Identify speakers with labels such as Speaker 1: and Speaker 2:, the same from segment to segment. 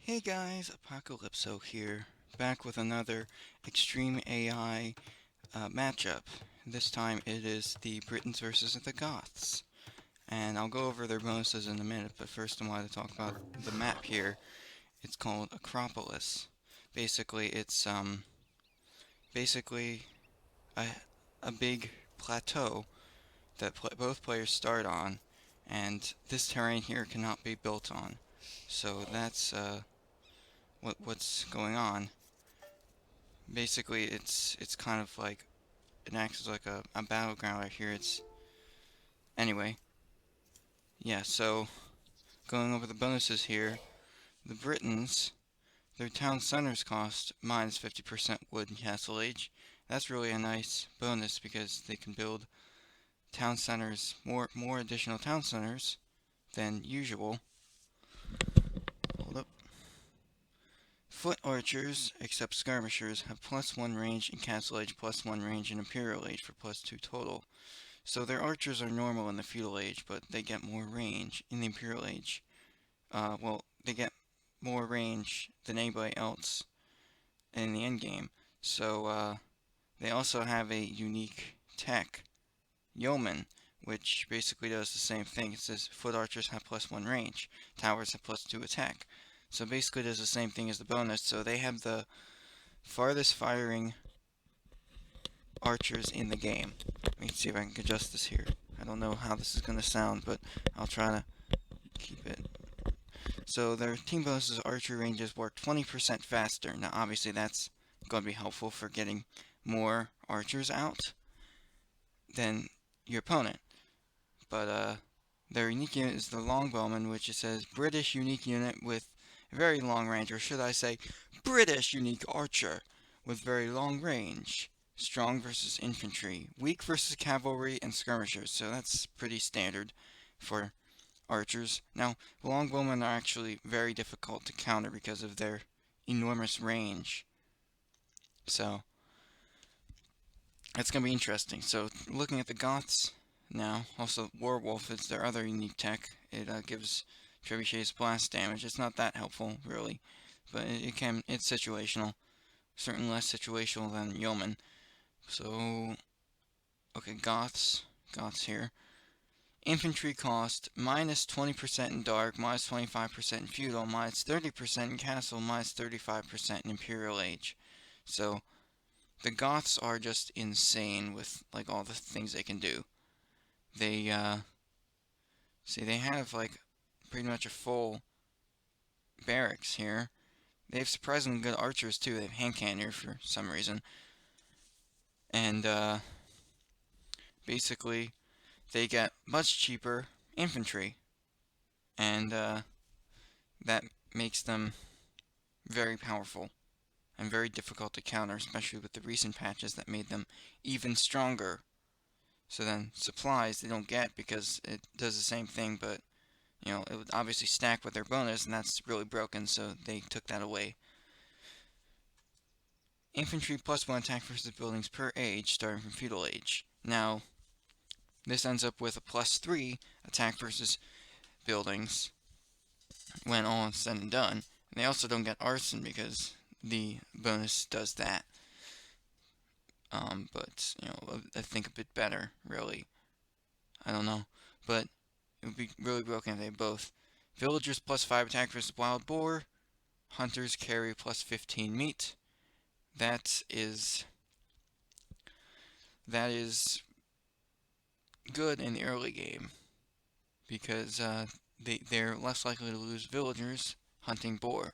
Speaker 1: Hey guys, Apocalypso here, back with another Extreme AI matchup. This time it is the Britons versus the Goths. And I'll go over their bonuses in a minute, but first I wanted to talk about the map here. It's called Acropolis. Basically, it's basically a, a big plateau that both players start on, and this terrain here cannot be built on. So that's what's going on. Basically, it's kind of like it acts as like a battleground right here. It's anyway, yeah. So going over the bonuses here, the Britons, their town centers cost minus 50% wood and castle age. That's really a nice bonus because they can build town centers, more additional town centers than usual. Hold up. Foot archers, except skirmishers, have +1 range in castle age, +1 range in imperial age for +2 total. So their archers are normal in the feudal age, but they get more range in the imperial age. Well, they get more range than anybody else in the endgame. So they also have a unique tech, Yeoman, which basically does the same thing. It says foot archers have +1 range, towers have +2 attack. So basically does the same thing as the bonus. So they have the farthest firing archers in the game. Let me see if I can adjust this here. I don't know how this is going to sound, but I'll try to keep it. So their team bonuses archery ranges work 20% faster. Now obviously that's going to be helpful for getting more archers out than your opponent. But their unique unit is the longbowman, which it says British unique unit with very long range, or should I say British unique archer with very long range. Strong versus infantry, weak versus cavalry and skirmishers, so that's pretty standard for archers. Now, longbowmen are actually very difficult to counter because of their enormous range. So, that's going to be interesting. So, looking at the Goths now, also Warwolf is their other unique tech. It gives Trebuchet's blast damage. It's not that helpful, really, but it's situational. Certainly less situational than Yeoman. So, okay, Goths here. Infantry cost minus 20% in Dark, minus 25% in Feudal, minus 30% in Castle, minus 35% in Imperial Age. So the Goths are just insane with like all the things they can do. They see they have like pretty much a full barracks here. They have surprisingly good archers too. They have hand cannoneer for some reason, and basically they get much cheaper infantry, and that makes them very powerful and very difficult to counter, especially with the recent patches that made them even stronger. So then supplies they don't get because it does the same thing, but you know, it would obviously stack with their bonus, and that's really broken, so they took that away. Infantry +1 attack versus buildings per age, starting from feudal age. Now, this ends up with a +3 attack versus buildings when all is said and done. And they also don't get arson because the bonus does that. But you know, I think a bit better, really. I don't know, but it would be really broken if they both. Villagers +5 attack versus wild boar. Hunters carry +15 meat. That is good in the early game because they're less likely to lose villagers hunting boar,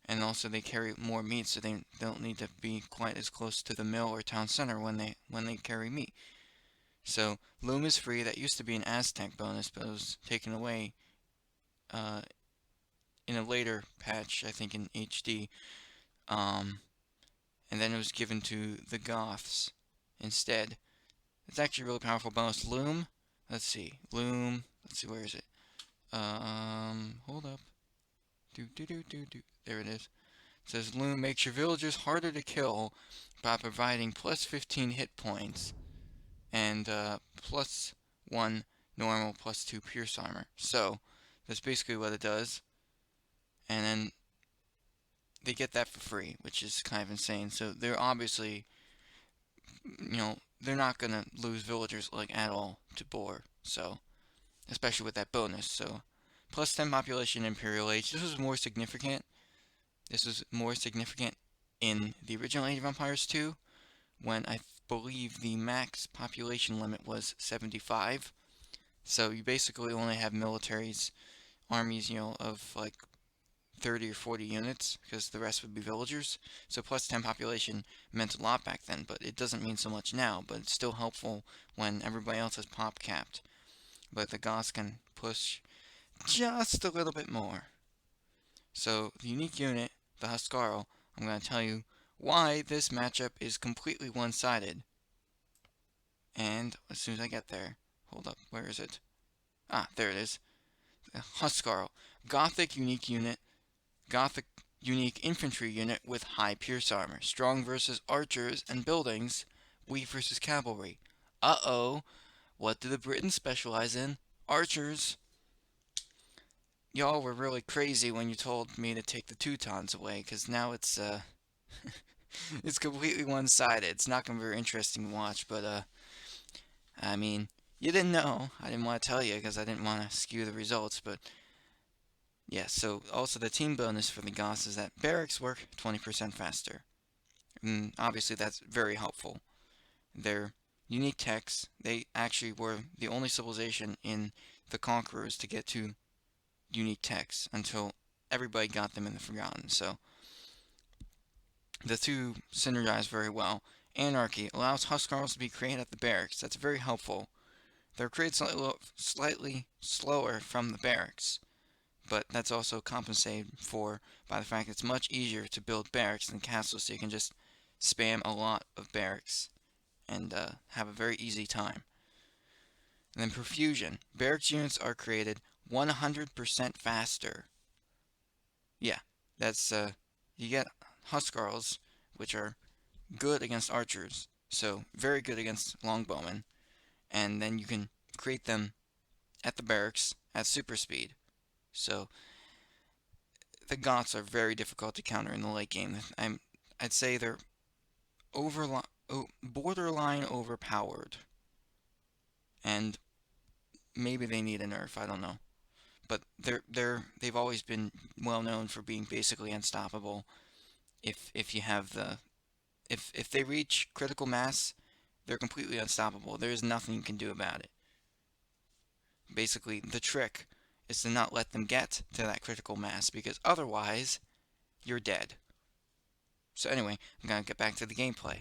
Speaker 1: and also they carry more meat, so they don't need to be quite as close to the mill or town center when they carry meat. So loom is free. That used to be an Aztec bonus, but it was taken away uh, in a later patch, I think in HD. And then it was given to the Goths. instead. It's actually a really powerful bonus. Loom. Let's see. Loom. Let's see, where is it? Hold up. Do. There it is. It says Loom makes your villagers harder to kill by providing plus 15 hit points and plus 1 normal, plus 2 pierce armor. So that's basically what it does. And then they get that for free, which is kind of insane. So they're obviously, they're not gonna lose villagers like at all to boar. So especially with that bonus. So plus 10 population Imperial Age. This was more significant. This was more significant in the original Age of Empires 2, when I believe the max population limit was 75. So you basically only have militaries, armies, of like 30 or 40 units, because the rest would be villagers. So plus 10 population meant a lot back then, but it doesn't mean so much now, but it's still helpful when everybody else is pop capped. But the Goths can push just a little bit more. So the unique unit, the Huskarl, I'm going to tell you why this matchup is completely one-sided. And as soon as I get there, hold up, where is it? Ah, there it is. Huskarl, Gothic unique unit, Gothic unique infantry unit with high pierce armor, strong versus archers and buildings, weak versus cavalry. Uh-oh, what do the Britons specialize in? Archers. Y'all were really crazy when you told me to take the Teutons away, because now it's it's completely one-sided. It's not gonna be very interesting to watch, but I mean, you didn't know. I didn't want to tell you because I didn't want to skew the results, but yeah. So also the team bonus for the Goths is that barracks work 20% faster. And obviously that's very helpful. Their unique techs, they actually were the only civilization in the Conquerors to get to unique techs until everybody got them in the Forgotten. So the two synergize very well. Anarchy allows Huskarls to be created at the barracks. That's very helpful. They're created slightly slower from the barracks, but that's also compensated for by the fact that it's much easier to build barracks than castles, so you can just spam a lot of barracks and have a very easy time. And then profusion. Barracks units are created 100% faster. Yeah, that's you get Huskarls, which are good against archers, so very good against longbowmen, and then you can create them at the barracks at super speed. So the Goths are very difficult to counter in the late game. I'd say they're borderline overpowered, and maybe they need a nerf. I don't know, but they've always been well known for being basically unstoppable. If you have if they reach critical mass, they're completely unstoppable. There is nothing you can do about it. Basically, the trick is to not let them get to that critical mass, because otherwise, you're dead. So anyway, I'm going to get back to the gameplay.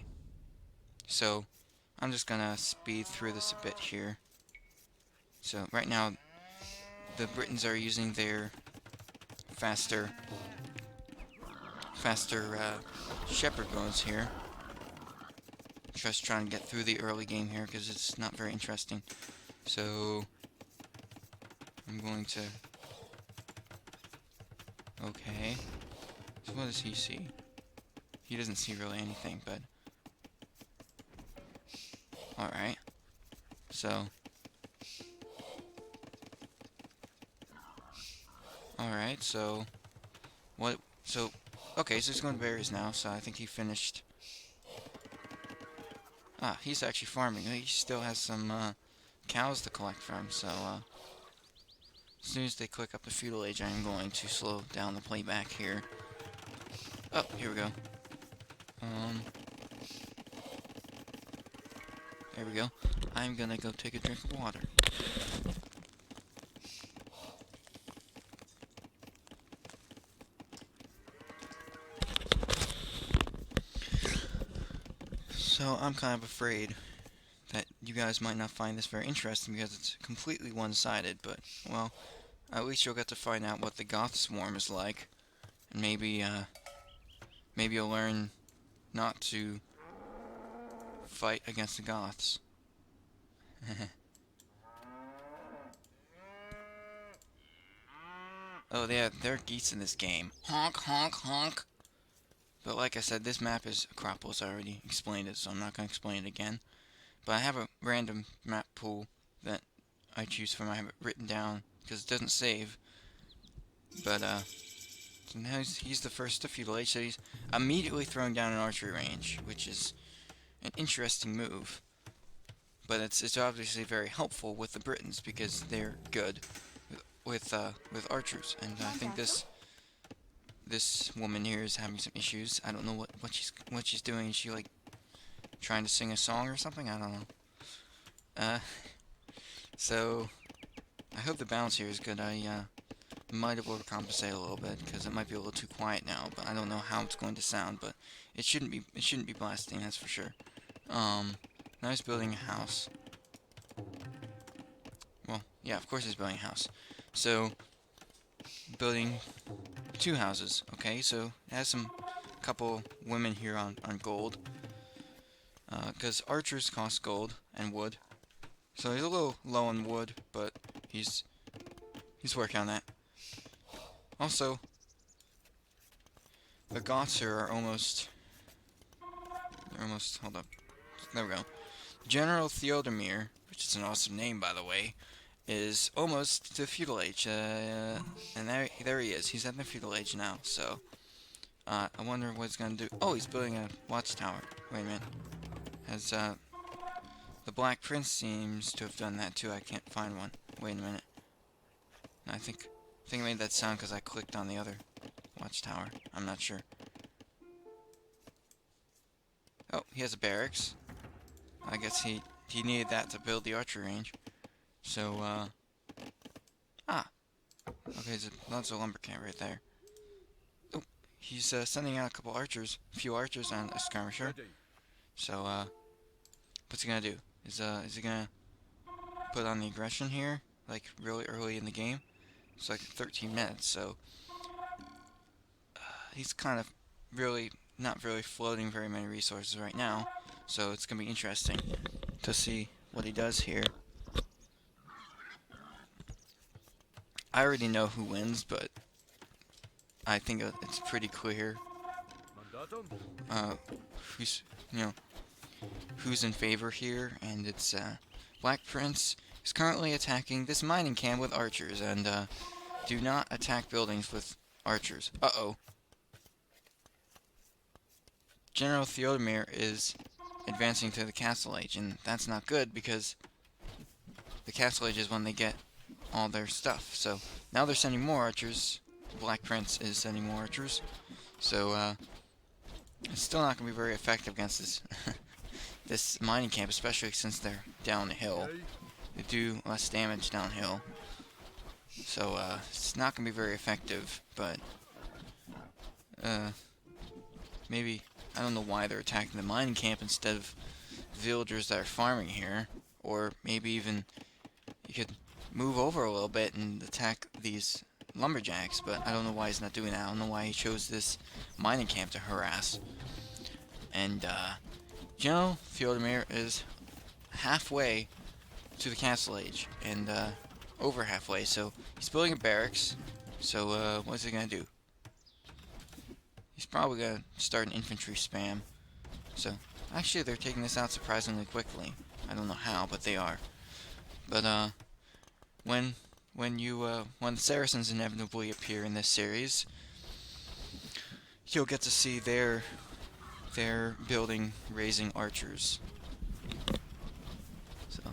Speaker 1: So, I'm just going to speed through this a bit here. So, right now, the Britons are using their faster shepherd bows here. Just trying to get through the early game here, because it's not very interesting. So, I'm going to... Okay. So what does he see? He doesn't see really anything, but... Alright. So... Alright, so... What... So... Okay, so he's going to berries now, so I think he finished... Ah, he's actually farming. He still has some, cows to collect from, so, as soon as they click up the feudal age, I'm going to slow down the playback here. Oh, here we go. There we go. I'm gonna go take a drink of water. So, I'm kind of afraid that you guys might not find this very interesting because it's completely one-sided, but, well, at least you'll get to find out what the Goth Swarm is like. And maybe you'll learn not to fight against the Goths. Oh, there are geese in this game. Honk, honk, honk. But like I said, this map is Acropolis. I already explained it, so I'm not going to explain it again. But I have a random map pool that I choose from. I have it written down because it doesn't save. But so now he's the first to Feudal Age, so he's immediately throwing down an archery range, which is an interesting move. But it's obviously very helpful with the Britons because they're good with archers, and I think this woman here is having some issues. I don't know what she's doing. Is she like trying to sing a song or something? I don't know. So I hope the balance here is good. I might have overcompensated a little bit because it might be a little too quiet now, but I don't know how it's going to sound. But it shouldn't be blasting, that's for sure. Now he's building a house. Well, yeah, of course he's building a house. So building 2 houses. Okay, so it has some couple women here on gold. Because archers cost gold and wood. So he's a little low on wood, but he's working on that. Also, the Goths here are almost... hold up. There we go. General Theodemir, which is an awesome name, by the way, is almost to Feudal Age. And there he is. He's at the Feudal Age now, so... I wonder what he's gonna do. Oh, he's building a watchtower. Wait a minute. Has, the Black Prince seems to have done that too. I can't find one. Wait a minute. I think I made that sound because I clicked on the other watchtower. I'm not sure. Oh, he has a barracks. I guess he needed that to build the archery range. So, okay, there's lots of lumber camp right there. Oh, he's sending out a few archers and a skirmisher. So, what's he gonna do? Is he gonna put on the aggression here, like really early in the game? It's like 13 minutes, so he's kind of not really floating very many resources right now. So it's gonna be interesting to see what he does here. I already know who wins, but I think it's pretty clear who's in favor here, and it's Black Prince is currently attacking this mining camp with archers, and do not attack buildings with archers. Uh-oh. General Theodemir is advancing to the Castle Age, and that's not good because the Castle Age is when they get all their stuff. So now they're sending more archers. The Black Prince is sending more archers. So it's still not going to be very effective against this this mining camp, especially since they're downhill. They do less damage downhill. So it's not going to be very effective, but maybe, I don't know why they're attacking the mining camp instead of villagers that are farming here. Or maybe even you could move over a little bit and attack these lumberjacks, but I don't know why he's not doing that. I don't know why he chose this mining camp to harass. And General Theodemir is halfway to the Castle Age, and over halfway, so he's building a barracks. So what's he gonna do? He's probably gonna start an infantry spam. So actually they're taking this out surprisingly quickly. I don't know how, but they are. But when the Saracens inevitably appear in this series, you'll get to see their building raising archers. So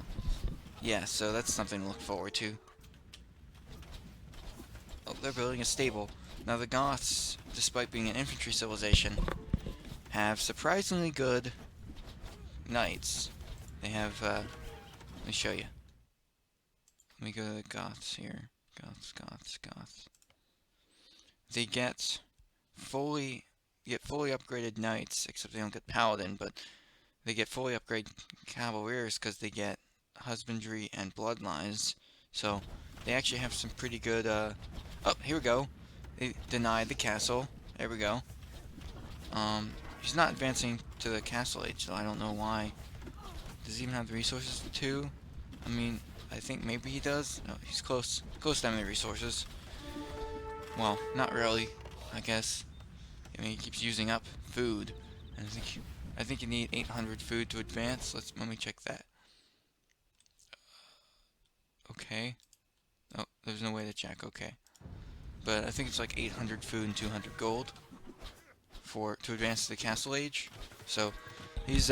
Speaker 1: yeah, so that's something to look forward to. Oh, they're building a stable. Now the Goths, despite being an infantry civilization, have surprisingly good knights. They have, let me show you. Let me go to the Goths here. Goths. They get fully upgraded knights, except they don't get paladin, but they get fully upgraded cavaliers because they get husbandry and bloodlines. So they actually have some pretty good, oh, here we go. They denied the castle. There we go. He's not advancing to the Castle Age, so I don't know why Does he even have the resources to? I mean, I think maybe he does. No, he's close. Close to having the resources. Well, not really, I guess. I mean, he keeps using up food. And I think you need 800 food to advance. Let me check that. Okay. Oh, there's no way to check. Okay. But I think it's like 800 food and 200 gold to advance to the castle age. So, he's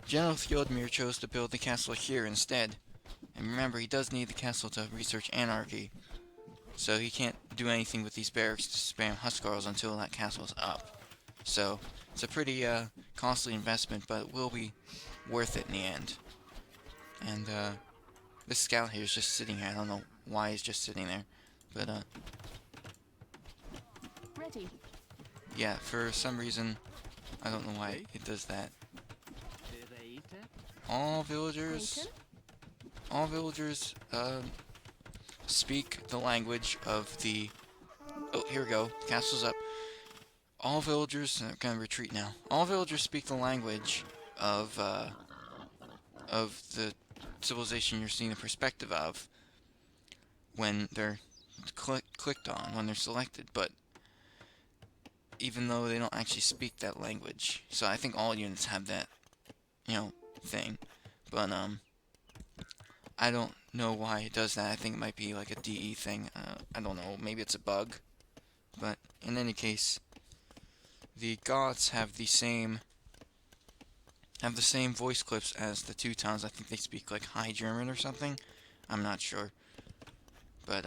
Speaker 1: General Theodemir chose to build the castle here instead. And remember, he does need the castle to research anarchy. So he can't do anything with these barracks to spam Huskarls until that castle's up. So it's a pretty costly investment, but it will be worth it in the end. And this scout here is just sitting here. I don't know why he's just sitting there, but
Speaker 2: Ready.
Speaker 1: yeah, for some reason I don't know why it does that. All villagers, all villagers speak the language of the. Oh, here we go. The castle's up. All villagers are gonna retreat now. All villagers speak the language of the civilization you're seeing the perspective of when they're clicked on, when they're selected. But even though they don't actually speak that language, so I think all units have that, thing. But I don't know why it does that. I think it might be like a DE thing. I don't know. Maybe it's a bug. But in any case, the Goths have the same voice clips as the Teutons. I think they speak like High German or something. I'm not sure. But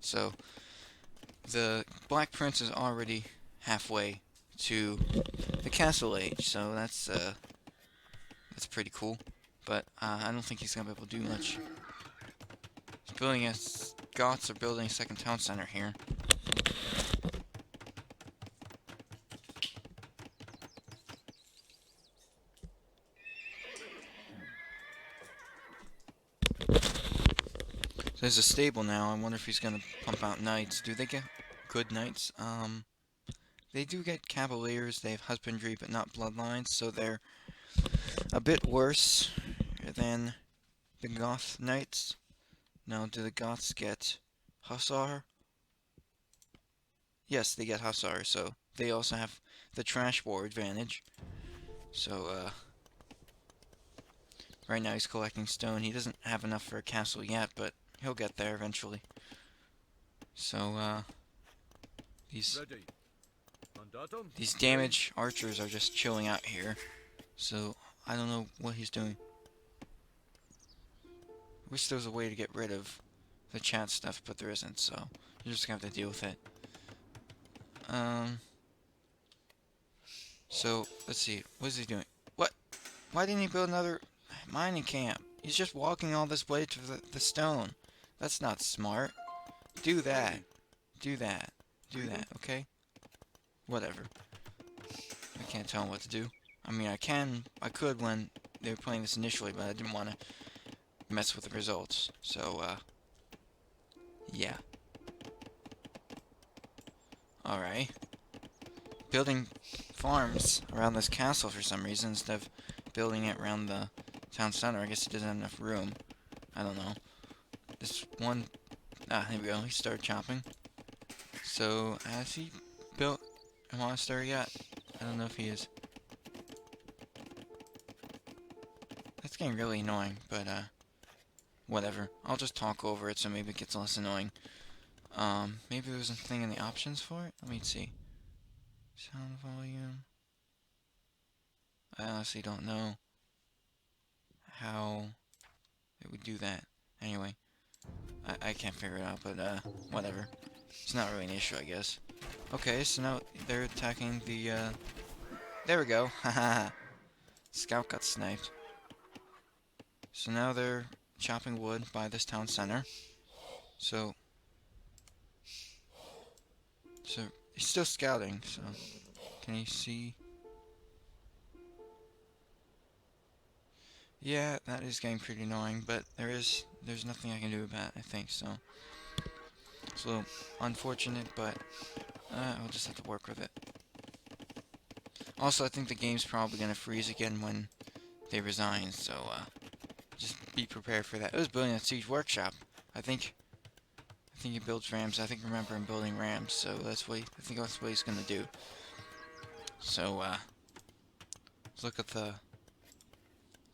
Speaker 1: so the Black Prince is already halfway to the castle age. So that's pretty cool. But I don't think he's gonna be able to do much. Goths are building a second town center here. There's a stable now. I wonder if he's gonna pump out knights. Do they get good knights? They do get cavaliers. They have husbandry, but not bloodlines, so they're a bit worse than the Goth knights. Now, do the Goths get hussar? Yes, they get hussar. So they also have the trash war advantage. So right now he's collecting stone. He doesn't have enough for a castle yet, but he'll get there eventually. So, these damage archers are just chilling out here. So, I don't know what he's doing. Wish there was a way to get rid of the chat stuff, but there isn't, so you're just gonna have to deal with it. So, let's see. What is he doing? What? Why didn't he build another mining camp? He's just walking all this way to the stone. That's not smart. Do that. Do that. Do that, okay? Whatever. I can't tell him what to do. I mean, I could when they were playing this initially, but I didn't want to mess with the results. So, yeah. Alright. Building farms around this castle for some reason instead of building it around the town center. I guess he doesn't have enough room. I don't know. This one... here we go. He started chopping. So, has he built a monastery yet? I don't know if he is. That's getting really annoying, but, whatever. I'll just talk over it so maybe it gets less annoying. Maybe there's a thing in the options for it? Let me see. Sound volume. I honestly don't know how it would do that. Anyway, I can't figure it out, but whatever. It's not really an issue, I guess. Okay, so now they're attacking the, there we go. Haha. Scout got sniped. So now they're chopping wood by this town center. So he's still scouting, so can you see? Yeah, that is getting pretty annoying, but there's nothing I can do about it, I think, so. It's a little unfortunate, but I'll just have to work with it. Also, I think the game's probably going to freeze again when they resigned. So just be prepared for that. It was building a siege workshop. I think he builds rams. I think remember him building rams. So I think that's what he's gonna do. So let's look at the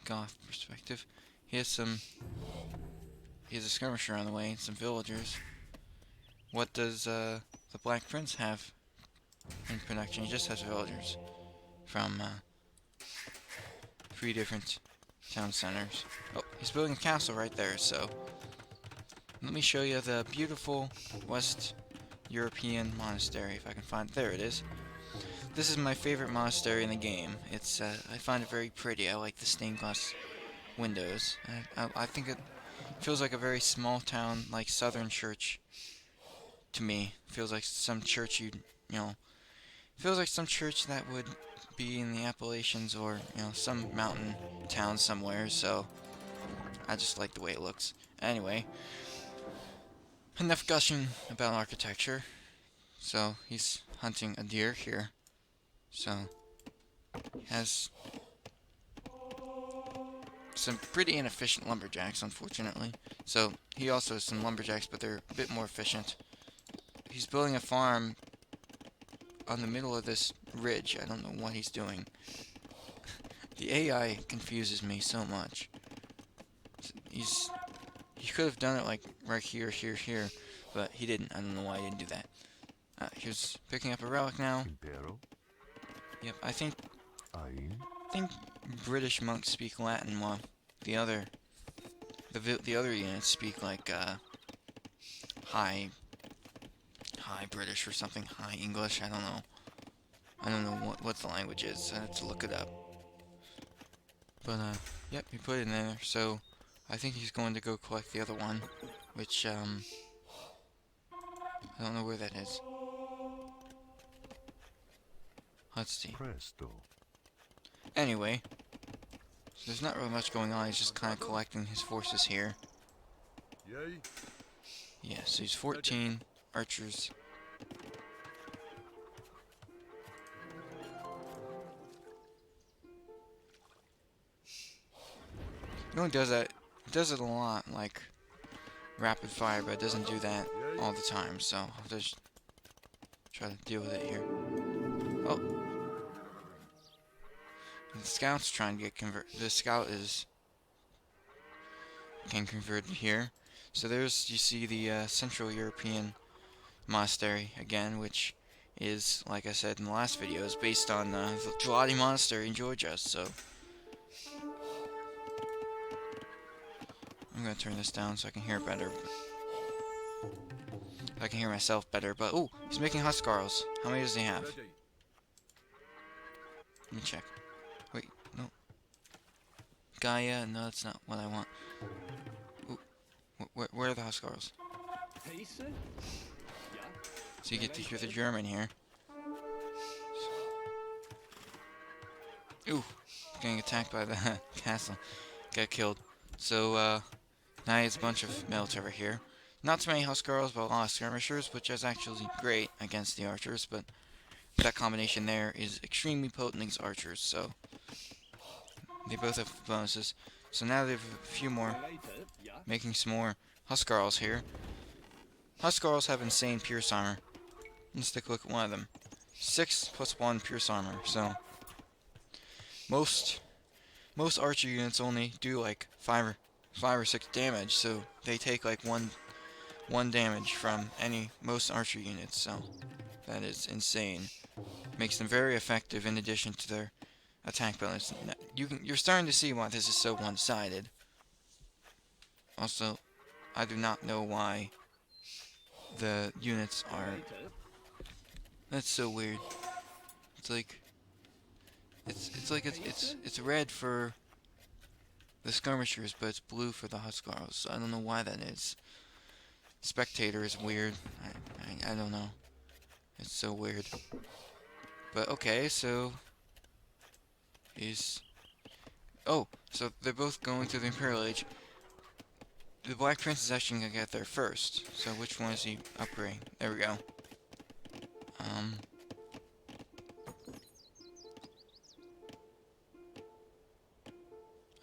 Speaker 1: Goth perspective. He has a skirmisher on the way and some villagers. What does the Black Prince have in production? He just has villagers from 3 different town centers. Oh, he's building a castle right there, so let me show you the beautiful West European monastery, if I can find it. There it is. This is my favorite monastery in the game. It's I find it very pretty. I like the stained glass windows. I think it feels like a very small town, like southern church to me. Feels like some church feels like some church that would be in the Appalachians or, some mountain town somewhere, so I just like the way it looks. Anyway, enough gushing about architecture. So, he's hunting a deer here. So, he has some pretty inefficient lumberjacks, unfortunately. So, he also has some lumberjacks, but they're a bit more efficient. He's building a farm on the middle of this ridge. I don't know what he's doing. The AI confuses me so much. He could have done it like right here, here, but he didn't. I don't know why he didn't do that. He's picking up a relic now. Yep, I think British monks speak Latin, while the other units speak like high British or something, high English. I don't know. I don't know what the language is. I have to look it up. But yep, he put it in there. So I think he's going to go collect the other one, which I don't know where that is. Let's see.
Speaker 2: Presto.
Speaker 1: Anyway, so there's not really much going on. He's just kind of collecting his forces here. Yeah, so he's 14 archers. He only does that. He does it a lot, like rapid fire, but it doesn't do that all the time. So I'll just try to deal with it here. Oh, the scout's trying to get converted. The scout is getting converted here. So you see the Central European monastery again, which is, like I said in the last video, is based on the Gelati Monastery in Georgia. So I'm gonna turn this down so I can hear better. I can hear myself better. But oh, he's making Huskarls. How many does he have? Let me check. Wait, no. Gaia? No, that's not what I want. Ooh, where are the Huskarls? So you get to hear the German here. Ooh, getting attacked by the castle. Got killed. So, now he has a bunch of military here. Not too many Huskarls, but a lot of skirmishers, which is actually great against the archers, but that combination there is extremely potent against archers, so they both have bonuses. So now they have a few more, making some more Huskarls here. Huskarls have insane pierce armor. Let's take a look at one of them. 6 + 1 pierce armor, so most archer units only do like 5 or 6 damage, so they take like one damage from most archer units, so that is insane. Makes them very effective in addition to their attack bonus. You're starting to see why this is so one-sided. Also, I do not know why the units are... That's so weird. It's like it's red for the skirmishers, but it's blue for the Huskarls. So I don't know why that is. Spectator is weird. I don't know. It's so weird. But okay, so so they're both going to the Imperial Age. The Black Prince is actually gonna get there first. So which one is he upgrading? There we go.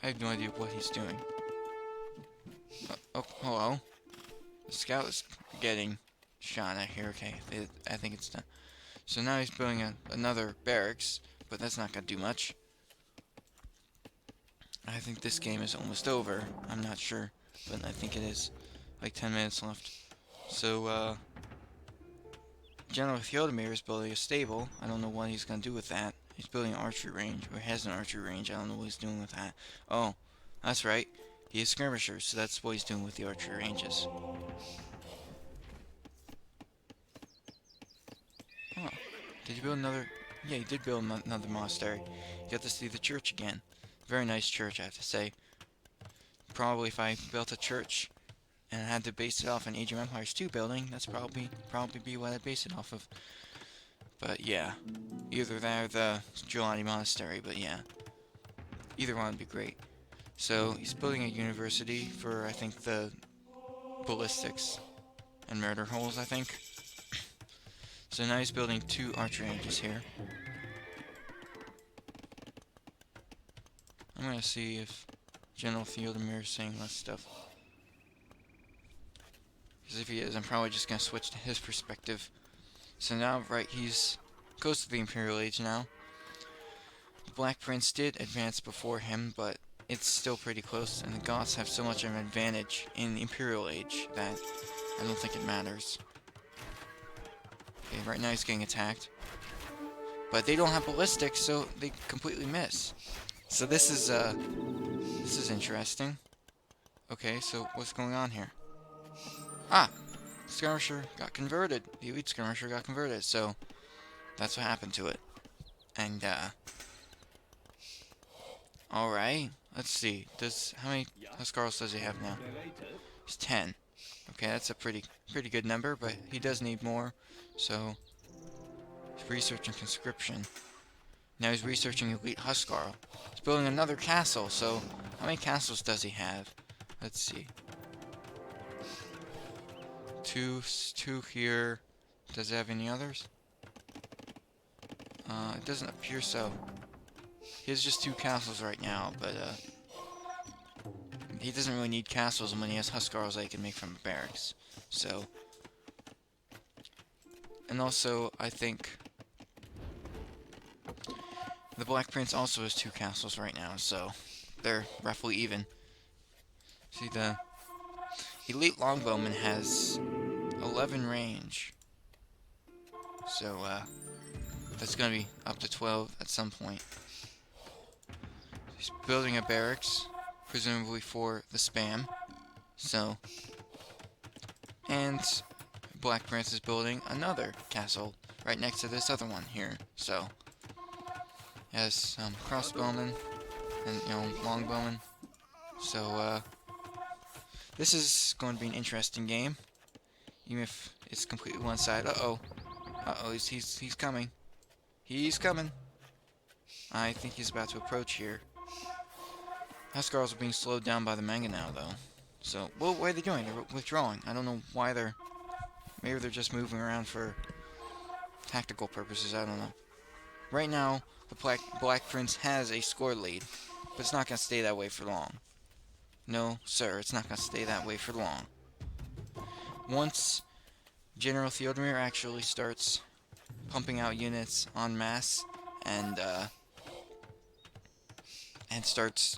Speaker 1: I have no idea what he's doing. Oh, hello. The scout is getting shot at here. Okay, I think it's done. So now he's building another barracks, but that's not gonna do much. I think this game is almost over. I'm not sure, but I think it is. Like 10 minutes left. So, General Theodemir is building a stable. I don't know what he's gonna do with that. He's building an archery range, or has an archery range. I don't know what he's doing with that. Oh, that's right. He is skirmisher, so that's what he's doing with the archery ranges. Oh, did you build another? Yeah, he did build another monastery. You got to see the church again. Very nice church, I have to say. Probably if I built a church and I had to base it off an Age of Empires 2 building, that's probably be what I'd base it off of. But yeah, either that or the Gelati Monastery, but yeah. Either one would be great. So, he's building a university for, I think, the ballistics and murder holes, I think. So now he's building 2 archery ranges here. I'm gonna see if General Theodemir is saying less stuff. Because if he is, I'm probably just gonna switch to his perspective. So now, right, he's close to the Imperial Age now. The Black Prince did advance before him, but it's still pretty close, and the Goths have so much of an advantage in the Imperial Age that I don't think it matters. Okay, right now he's getting attacked. But they don't have ballistics, so they completely miss. So this is interesting. Okay, so what's going on here? Ah! Skirmisher got converted. The elite skirmisher got converted, so that's what happened to it. And, alright, let's see. How many Huskarls does he have now? He's 10. Okay, that's a pretty good number, but he does need more, so he's researching conscription. Now he's researching elite Huskarl. He's building another castle, so how many castles does he have? Let's see. Two here. Does it have any others? It doesn't appear so. He has just 2 castles right now, but he doesn't really need castles when he has Huskarls that he can make from barracks. So, and also I think the Black Prince also has 2 castles right now, so they're roughly even. See, the elite longbowman has 11 range, so that's gonna be up to 12 at some point. He's building a barracks, presumably for the spam. So, and Black Prince is building another castle right next to this other one here. So, has some crossbowmen and longbowmen. So this is going to be an interesting game, even if it's completely one-sided. He's coming. He's coming. I think he's about to approach here. Huskarls are being slowed down by the manga now, though. So, well, what are they doing? They're withdrawing. I don't know why they're... Maybe they're just moving around for tactical purposes. I don't know. Right now, the Black Prince has a score lead, but it's not going to stay that way for long. No, sir, it's not going to stay that way for long. Once General Theodemir actually starts pumping out units en masse and starts,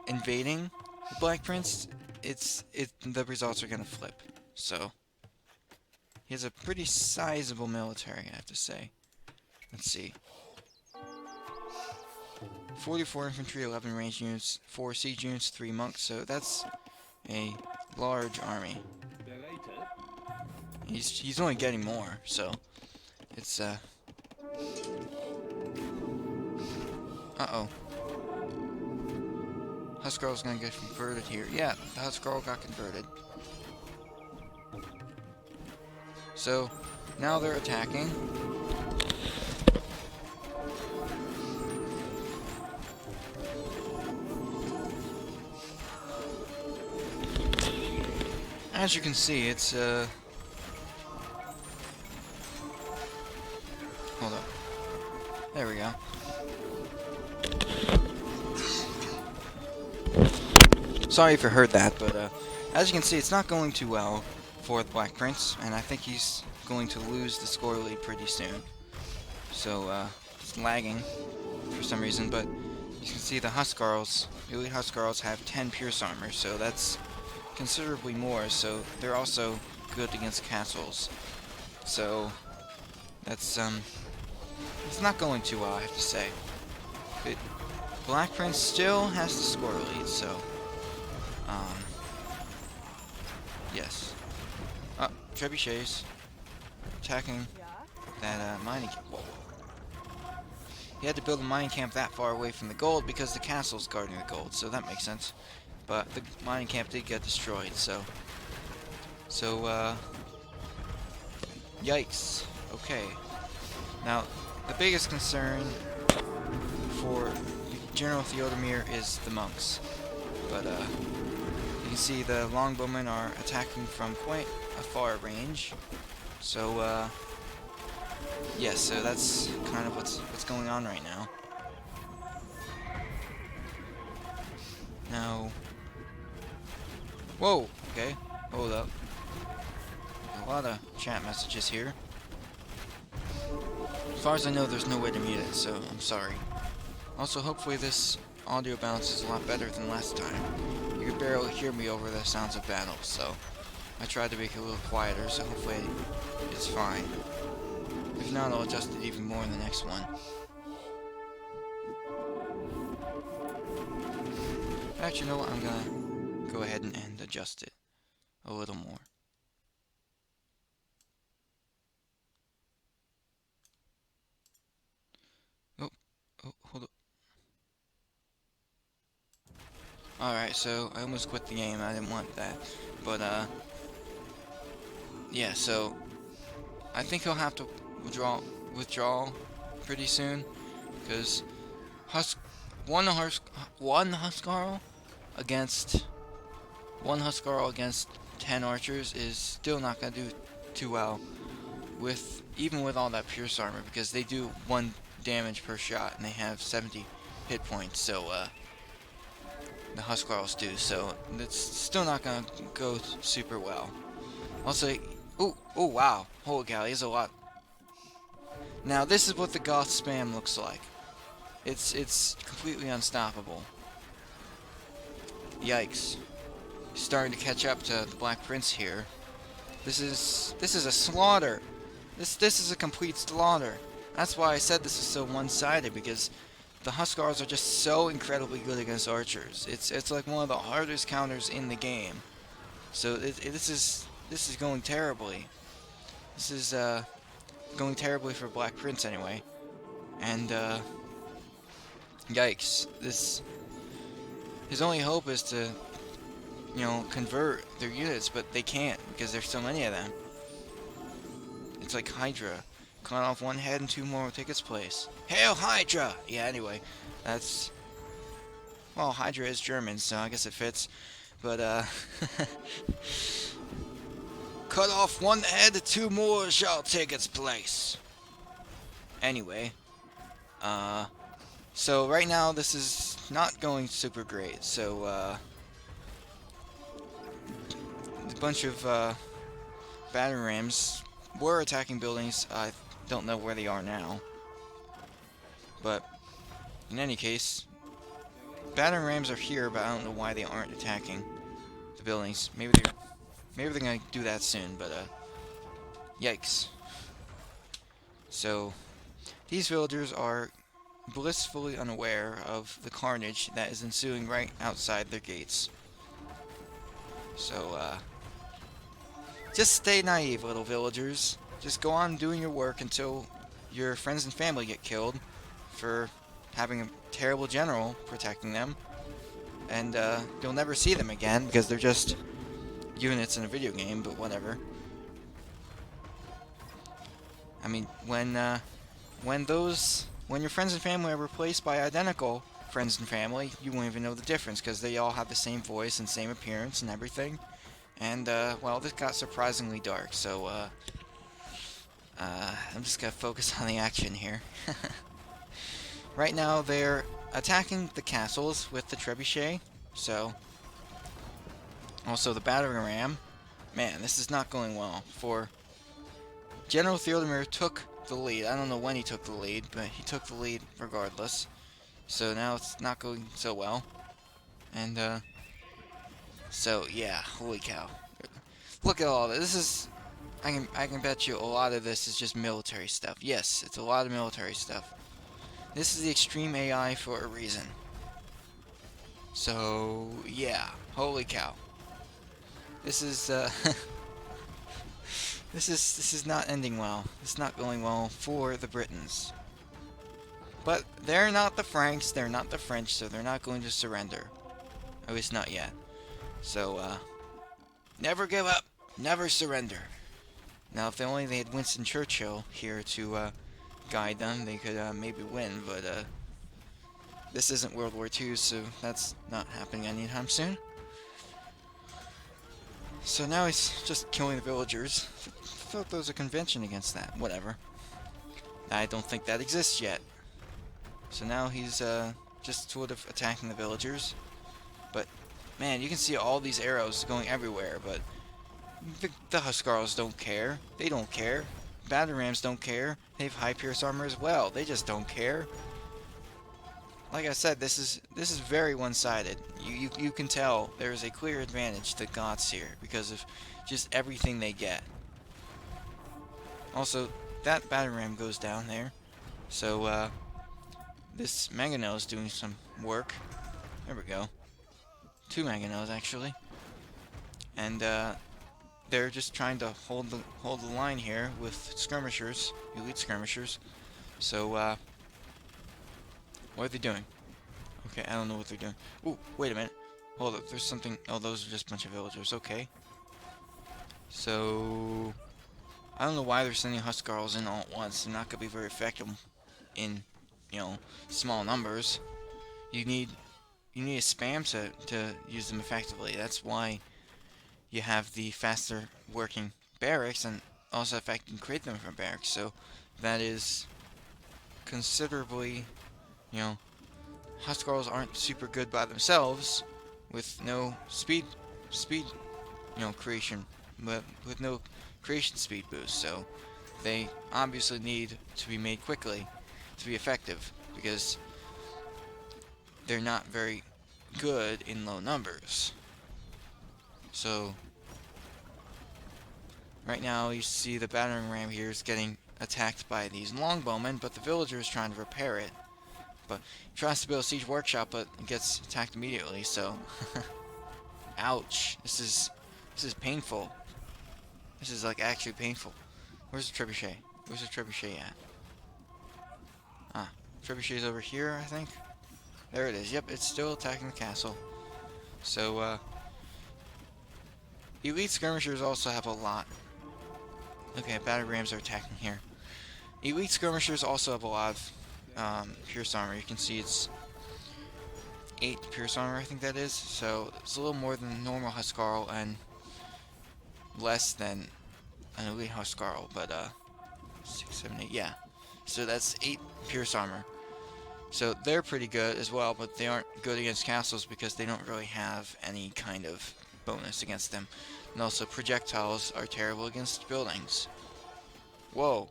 Speaker 1: invading the Black Prince, the results are gonna flip. So he has a pretty sizable military, I have to say. Let's see. 44 infantry, 11 ranged units, 4 siege units, 3 monks, so that's a large army. He's only getting more, so it's uh-oh. Huskarl's gonna get converted here. Yeah, the Huskarl got converted. So, now they're attacking. As you can see, it's, hold up. There we go. Sorry if you heard that, but as you can see, it's not going too well for the Black Prince, and I think he's going to lose the score lead pretty soon. So, it's lagging for some reason, but you can see the Huskarls, the Elite Huskarls have 10 Pierce Armor, so that's considerably more, so they're also good against castles. So, that's, it's not going too well, I have to say. But Black Prince still has the score lead, so, yes. Oh, trebuchets attacking that mining camp. Whoa. He had to build a mining camp that far away from the gold because the castle's guarding the gold, so that makes sense. But the mining camp did get destroyed, so yikes. Okay. Now, the biggest concern for General Theodemir is the monks. But you can see the longbowmen are attacking from quite a far range. So yes, so that's kind of what's going on right now. Now, whoa, okay, hold up. A lot of chat messages here. As far as I know, there's no way to mute it, so I'm sorry. Also, hopefully this audio balance is a lot better than last time. You could barely hear me over the sounds of battle, so I tried to make it a little quieter, so hopefully it's fine. If not, I'll adjust it even more in the next one. Actually, you know what? I'm gonna go ahead and adjust it a little more. Oh, hold up. Alright, so I almost quit the game. I didn't want that. But, yeah, so I think he'll have to withdraw pretty soon, because one Huskarl against 10 archers is still not gonna do too well even with all that pierce armor, because they do 1 damage per shot and they have 70 hit points. So the Huskarls do, so it's still not gonna go super well. Also, oh wow, holy cow, he's a lot. Now this is what the Goth spam looks like. It's completely unstoppable. Yikes. He's starting to catch up to the Black Prince here. This is a slaughter. This is a complete slaughter. That's why I said this is so one-sided, because the Huskarls are just so incredibly good against archers. It's like one of the hardest counters in the game. So this is going terribly. This is going terribly for Black Prince anyway. And yikes. His only hope is to, you know, convert their units, but they can't because there's so many of them. It's like Hydra. Cut off 1 head and 2 more will take its place. Hail Hydra! Yeah, anyway, that's... Well, Hydra is German, so I guess it fits. But, cut off 1 head, 2 more shall take its place. Anyway, so right now this is not going super great. So, a bunch of, battering rams were attacking buildings. I don't know where they are now. But, in any case, battering rams are here, but I don't know why they aren't attacking the buildings. Maybe they're gonna do that soon, but, yikes. So, these villagers are blissfully unaware of the carnage that is ensuing right outside their gates. So, just stay naive, little villagers. Just go on doing your work until your friends and family get killed for having a terrible general protecting them. And, you'll never see them again because they're just units in a video game, but whatever. I mean, when your friends and family are replaced by identical friends and family, you won't even know the difference because they all have the same voice and same appearance and everything. And, well, this got surprisingly dark, so, I'm just gonna focus on the action here. Right now, they're attacking the castles with the trebuchet, so Also, the battering ram. Man, this is not going well for General Theodemir took the lead. I don't know when he took the lead, but he took the lead regardless. So now it's not going so well. And, so yeah, holy cow. Look at all this. This is, I can bet you a lot of this is just military stuff. Yes, it's a lot of military stuff. This is the extreme AI for a reason. So, yeah, holy cow. This is, this is not ending well. It's not going well for the Britons. But they're not the Franks, they're not the French, so they're not going to surrender. At least not yet. So, never give up, never surrender. Now, if they had Winston Churchill here to guide them, they could maybe win, but this isn't World War II, so that's not happening anytime soon. So now he's just killing the villagers. I thought there was a convention against that. Whatever. I don't think that exists yet. So now he's just sort of attacking the villagers. But, man, you can see all these arrows going everywhere, but the Huskarls don't care. They don't care. Battering rams don't care. They have high pierce armor as well. They just don't care. Like I said, this is very one-sided. You can tell there is a clear advantage to Goths here because of just everything they get. Also, that battering ram goes down there. So, this Mangonel is doing some work. There we go. 2 Mangonels, actually. And, they're just trying to hold the line here with skirmishers, elite skirmishers. So, what are they doing? Okay, I don't know what they're doing. Ooh, wait a minute. Hold up, there's something. Oh, those are just a bunch of villagers. Okay. So, I don't know why they're sending Huskarls in all at once. They're not going to be very effective in, small numbers. You need a spam to use them effectively. That's why you have the faster working barracks, and also if I can create them from barracks. So that is considerably, Huskarls aren't super good by themselves with no speed, creation, but with no creation speed boost. So they obviously need to be made quickly to be effective because they're not very good in low numbers. So right now you see the battering ram here is getting attacked by these longbowmen, but the villager is trying to repair it. But he tries to build a siege workshop, but it gets attacked immediately, so ouch. This is painful. This is like actually painful. Where's the trebuchet? Where's the trebuchet at? Ah, trebuchet's over here, I think. There it is. Yep, it's still attacking the castle. So, elite skirmishers also have a lot. Okay, battering rams are attacking here. Elite skirmishers also have a lot of pierce armor. You can see it's 8 pierce armor, I think that is. So it's a little more than normal Huskarl and less than an elite Huskarl, but 6, 7, 8, yeah. So that's 8 pierce armor. So they're pretty good as well, but they aren't good against castles because they don't really have any kind of bonus against them. And also projectiles are terrible against buildings. Whoa.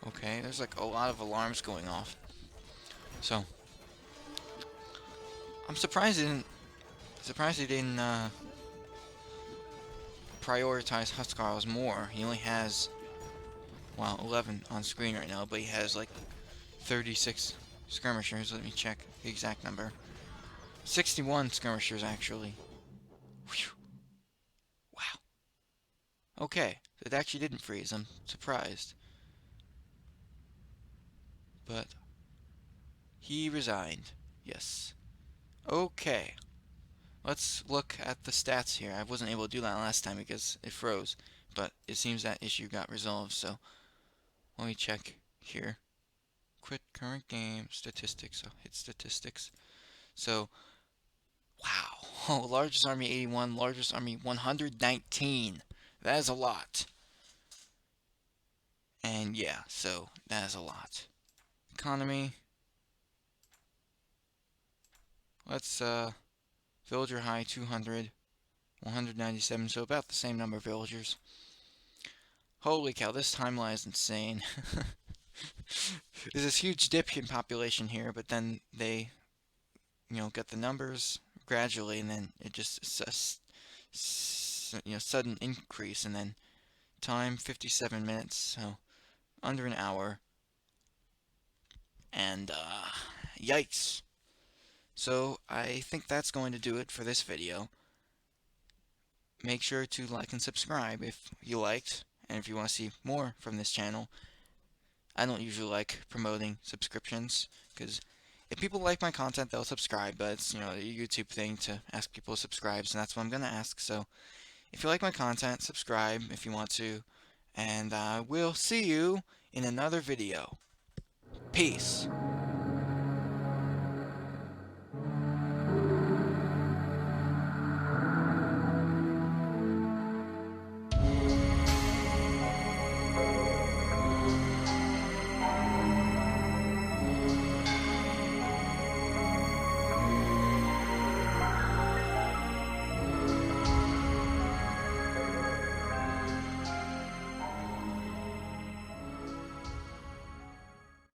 Speaker 1: Okay, there's like a lot of alarms going off. So I'm surprised he didn't prioritize Huskarls more. He only has 11 on screen right now, but he has like 36 skirmishers. Let me check the exact number. 61 skirmishers actually. Whew. Wow. Okay, it actually didn't freeze. I'm surprised. But he resigned. Yes. Okay. Let's look at the stats here. I wasn't able to do that last time because it froze, but it seems that issue got resolved, so let me check here. Quit current game, statistics, I'll hit statistics. So, wow. Oh, largest army 81, largest army 119. That is a lot. And yeah, so that is a lot. Economy. Let's, villager high 200. 197, so about the same number of villagers. Holy cow, this timeline is insane. There's this huge dip in population here, but then they, get the numbers gradually, and then it just sudden increase, and then time 57 minutes, so under an hour, and yikes. So I think that's going to do it for this video. Make sure to like and subscribe if you liked, and if you want to see more from this channel. I don't usually like promoting subscriptions, because if people like my content, they'll subscribe, but it's, a YouTube thing to ask people to subscribe, so that's what I'm going to ask. So if you like my content, subscribe if you want to, and I will see you in another video. Peace.